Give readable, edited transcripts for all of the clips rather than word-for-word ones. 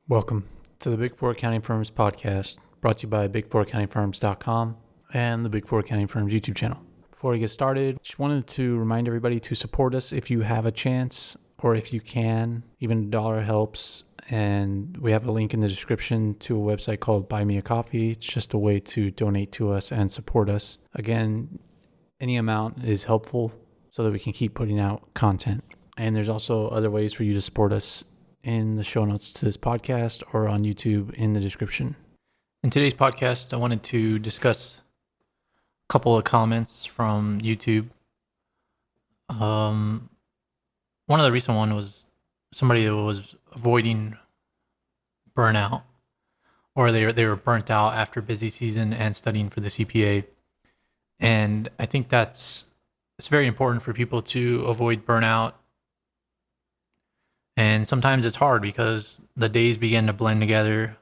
Welcome to the Big Four Accounting Firms podcast, brought to you by big4accountingfirms.com and the Big Four Accounting Firms YouTube channel. Before we get started, just wanted to remind everybody to support us if you have a chance or if you can. Even $1 helps, and we have a link in the description to a website called Buy Me a Coffee. It's just a way to donate to us and support us. Again, any amount is helpful so that we can keep putting out content. And there's also other ways for you to support us in the show notes to this podcast or on YouTube in the description. In today's podcast, I wanted to discuss a couple of comments from YouTube. One of the recent one was somebody that was avoiding burnout, or they were burnt out after busy season and studying for the CPA. And I think it's very important for people to avoid burnout. And sometimes it's hard because the days begin to blend together.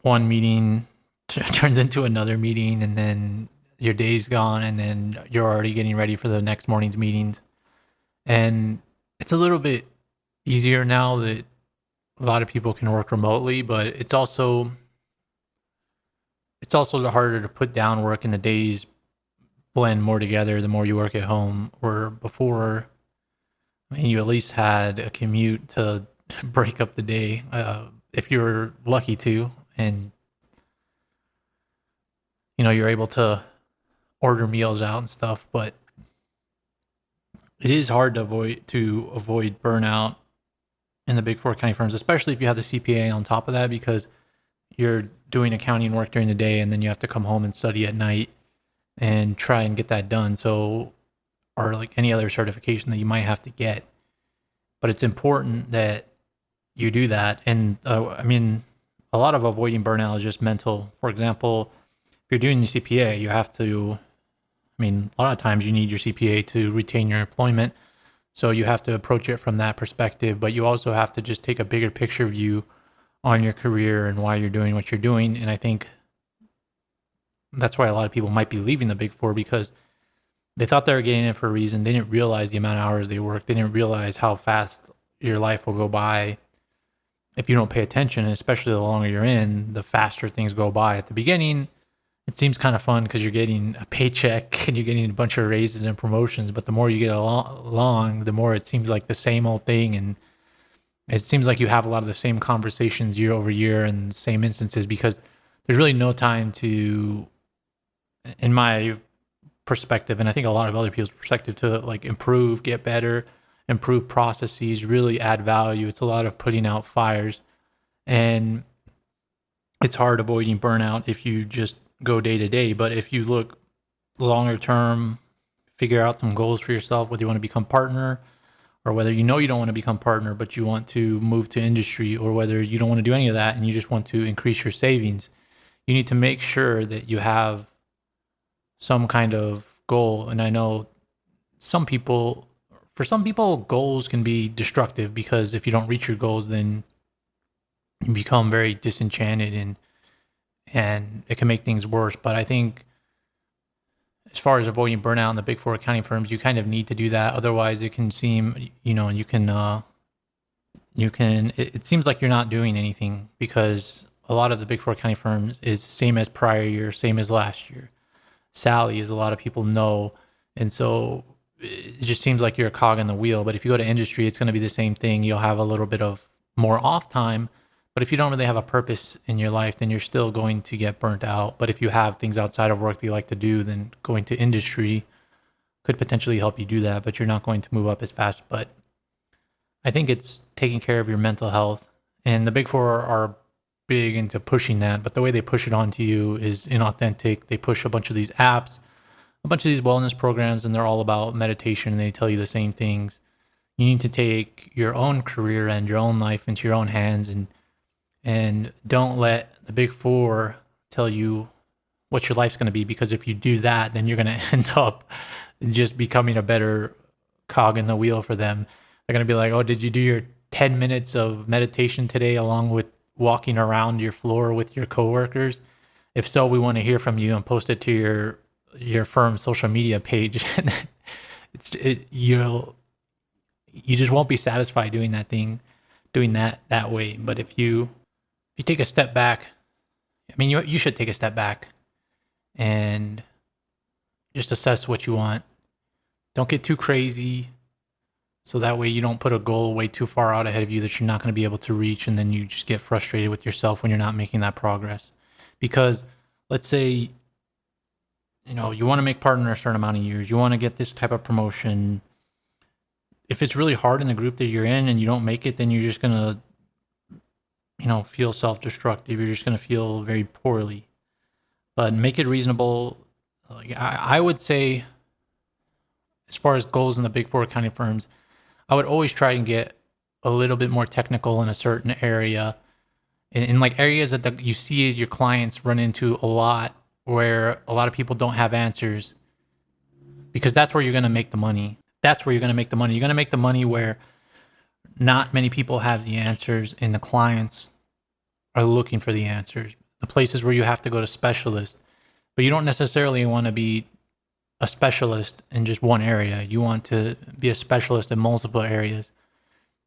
One meeting turns into another meeting, and then your day's gone, and then you're already getting ready for the next morning's meetings. And it's a little bit easier now that a lot of people can work remotely, but it's also harder to put down work, and the days blend more together the more you work at home. Where before, you at least had a commute to break up the day, if you were lucky to, and you're able to order meals out and stuff. But it is hard to avoid burnout in the Big Four accounting firms, especially if you have the CPA on top of that, because you're doing accounting work during the day and then you have to come home and study at night and try and get that done. So, or like any other certification that you might have to get. But it's important that you do that. And a lot of avoiding burnout is just mental. For example, if you're doing the CPA, you have to, a lot of times you need your CPA to retain your employment. So you have to approach it from that perspective, but you also have to just take a bigger picture view on your career and why you're doing what you're doing. And I think that's why a lot of people might be leaving the Big Four, because they thought they were getting it for a reason. They didn't realize the amount of hours they work. They didn't realize how fast your life will go by if you don't pay attention, and especially the longer you're in, the faster things go by. At the beginning, it seems kind of fun because you're getting a paycheck and you're getting a bunch of raises and promotions, but the more you get along, the more it seems like the same old thing, and it seems like you have a lot of the same conversations year over year and the same instances, because there's really no time to, in my perspective, and I think a lot of other people's perspective, to like improve, get better, improve processes, really add value. It's a lot of putting out fires, and it's hard avoiding burnout if you just go day to day. But if you look longer term, figure out some goals for yourself, whether you want to become partner or whether you don't want to become partner, but you want to move to industry, or whether you don't want to do any of that and you just want to increase your savings, you need to make sure that you have some kind of goal. And I know for some people, goals can be destructive, because if you don't reach your goals, then you become very disenchanted and it can make things worse. But I think as far as avoiding burnout in the Big Four accounting firms, you kind of need to do that. Otherwise it can seem, it seems like you're not doing anything, because a lot of the Big Four accounting firms is same as prior year, same as last year. Sally, as a lot of people know. And so it just seems like you're a cog in the wheel. But if you go to industry, it's going to be the same thing. You'll have a little bit of more off time, but if you don't really have a purpose in your life, then you're still going to get burnt out. But if you have things outside of work that you like to do, then going to industry could potentially help you do that, but you're not going to move up as fast. But I think it's taking care of your mental health, and the Big Four are big into pushing that, but the way they push it onto you is inauthentic. They push a bunch of these apps, a bunch of these wellness programs, and they're all about meditation, and they tell you the same things. You need to take your own career and your own life into your own hands, and don't let the Big Four tell you what your life's going to be, because if you do that, then you're going to end up just becoming a better cog in the wheel for them. They're going to be like, oh, did you do your 10 minutes of meditation today along with walking around your floor with your coworkers? If so, we want to hear from you, and post it to your firm's social media page. You just won't be satisfied doing that thing doing that way. But if you take a step back, I mean, you should take a step back and just assess what you want. Don't get too crazy, so that way you don't put a goal way too far out ahead of you that you're not going to be able to reach, and then you just get frustrated with yourself when you're not making that progress. Because let's say, you want to make partner a certain amount of years, you want to get this type of promotion. If it's really hard in the group that you're in and you don't make it, then you're just going to, feel self-destructive. You're just going to feel very poorly. But make it reasonable. Like I would say, as far as goals in the Big Four accounting firms, I would always try and get a little bit more technical in a certain area, in like areas that you see your clients run into a lot, where a lot of people don't have answers, because that's where you're going to make the money. That's where you're going to make the money. You're going to make the money where not many people have the answers and the clients are looking for the answers. The places where you have to go to specialists, but you don't necessarily want to be a specialist in just one area. You want to be a specialist in multiple areas,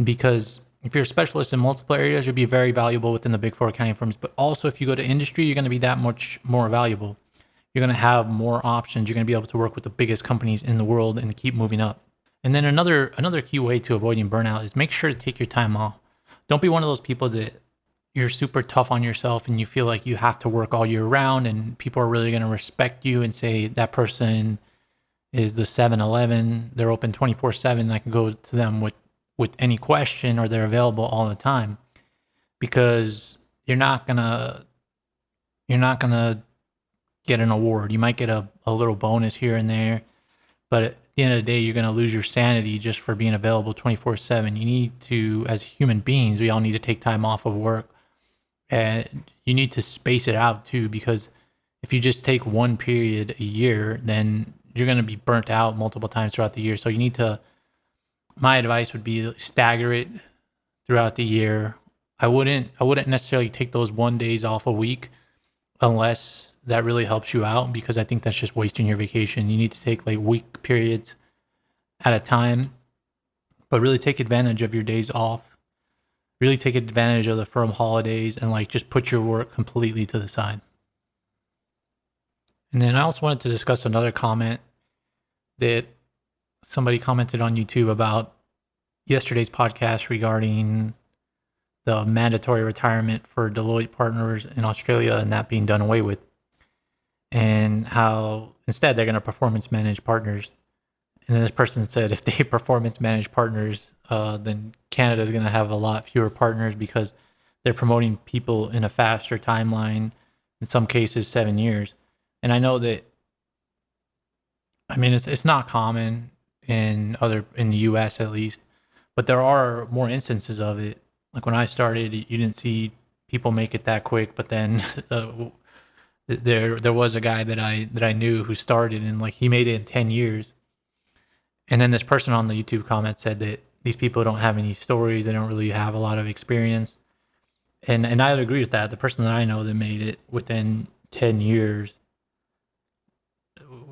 because if you're a specialist in multiple areas, you'll be very valuable within the Big Four accounting firms. But also, if you go to industry, you're going to be that much more valuable. You're going to have more options. You're going to be able to work with the biggest companies in the world and keep moving up. And then another key way to avoiding burnout is make sure to take your time off. Don't be one of those people that you're super tough on yourself and you feel like you have to work all year round and people are really going to respect you and say that person is the 7-Eleven. They're open 24/7. I can go to them with any question, or they're available all the time, because you're not gonna get an award. You might get a little bonus here and there, but at the end of the day, you're gonna lose your sanity just for being available 24/7. You need to, as human beings, we all need to take time off of work, and you need to space it out too, because if you just take one period a year, then you're going to be burnt out multiple times throughout the year. So you need to, my advice would be stagger it throughout the year. I wouldn't necessarily take those 1 days off a week unless that really helps you out, because I think that's just wasting your vacation. You need to take like week periods at a time, but really take advantage of your days off. Really take advantage of the firm holidays and like just put your work completely to the side. And then I also wanted to discuss another comment that somebody commented on YouTube about yesterday's podcast regarding the mandatory retirement for Deloitte partners in Australia and that being done away with, and how instead they're going to performance manage partners. And then this person said if they performance manage partners, then Canada is going to have a lot fewer partners because they're promoting people in a faster timeline, in some cases 7 years. And I know that, I mean, it's not common in the US at least, but there are more instances of it. Like when I started, you didn't see people make it that quick, but then there was a guy that I knew who started and like he made it in 10 years. And then this person on the YouTube comment said that these people don't have any stories, they don't really have a lot of experience. And I would agree with that. The person that I know that made it within 10 years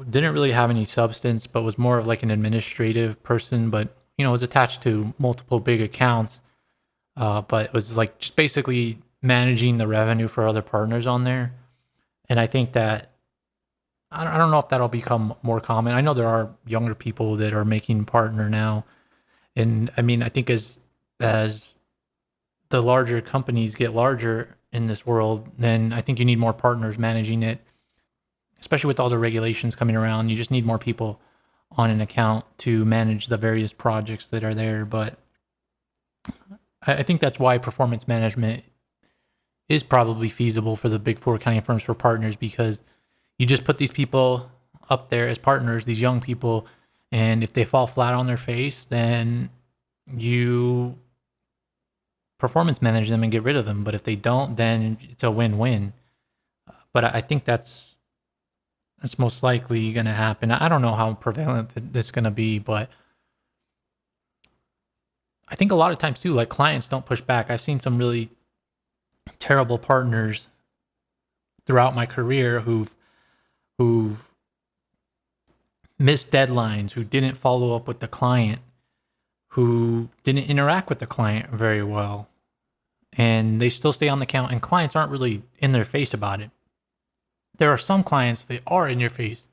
didn't really have any substance, but was more of like an administrative person, but was attached to multiple big accounts. But it was like just basically managing the revenue for other partners on there. And I think that I don't know if that'll become more common. I know there are younger people that are making partner now. And I mean, I think as the larger companies get larger in this world, then I think you need more partners managing it, especially with all the regulations coming around. You just need more people on an account to manage the various projects that are there. But I think that's why performance management is probably feasible for the Big Four accounting firms for partners, because you just put these people up there as partners, these young people, and if they fall flat on their face, then you performance manage them and get rid of them. But if they don't, then it's a win-win. But I think that's most likely going to happen. I don't know how prevalent this is going to be, but I think a lot of times too, like clients don't push back. I've seen some really terrible partners throughout my career who've missed deadlines, who didn't follow up with the client, who didn't interact with the client very well, and they still stay on the account, and clients aren't really in their face about it. There are some clients that are in your face,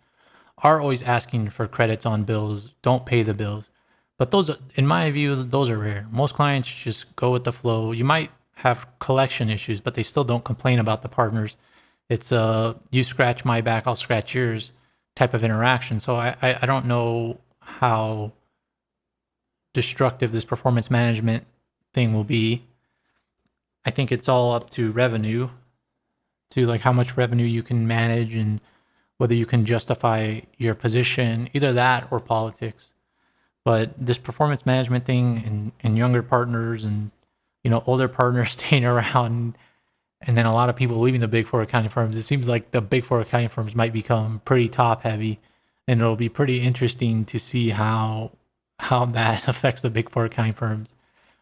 are always asking for credits on bills, don't pay the bills. But those, in my view, those are rare. Most clients just go with the flow. You might have collection issues, but they still don't complain about the partners. It's you scratch my back, I'll scratch yours type of interaction. So I don't know how destructive this performance management thing will be. I think it's all up to revenue, to like how much revenue you can manage and whether you can justify your position, either that or politics. But this performance management thing and younger partners and older partners staying around, and then a lot of people leaving the big four accounting firms, it seems like the big four accounting firms might become pretty top heavy, and it'll be pretty interesting to see how that affects the big four accounting firms.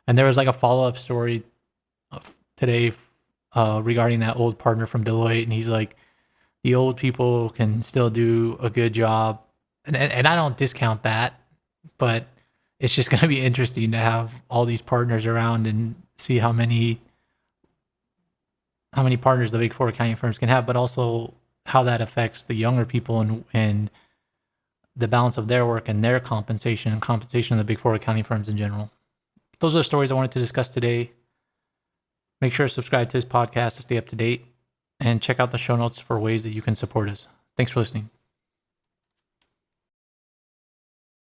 And there was like a follow-up story today regarding that old partner from Deloitte, and he's like, the old people can still do a good job, and I don't discount that, but it's just going to be interesting to have all these partners around and see how many partners the big four accounting firms can have, but also how that affects the younger people and the balance of their work and their compensation and compensation of the big four accounting firms in general. Those are the stories I wanted to discuss today. Make sure to subscribe to this podcast to stay up to date, and check out the show notes for ways that you can support us. Thanks for listening.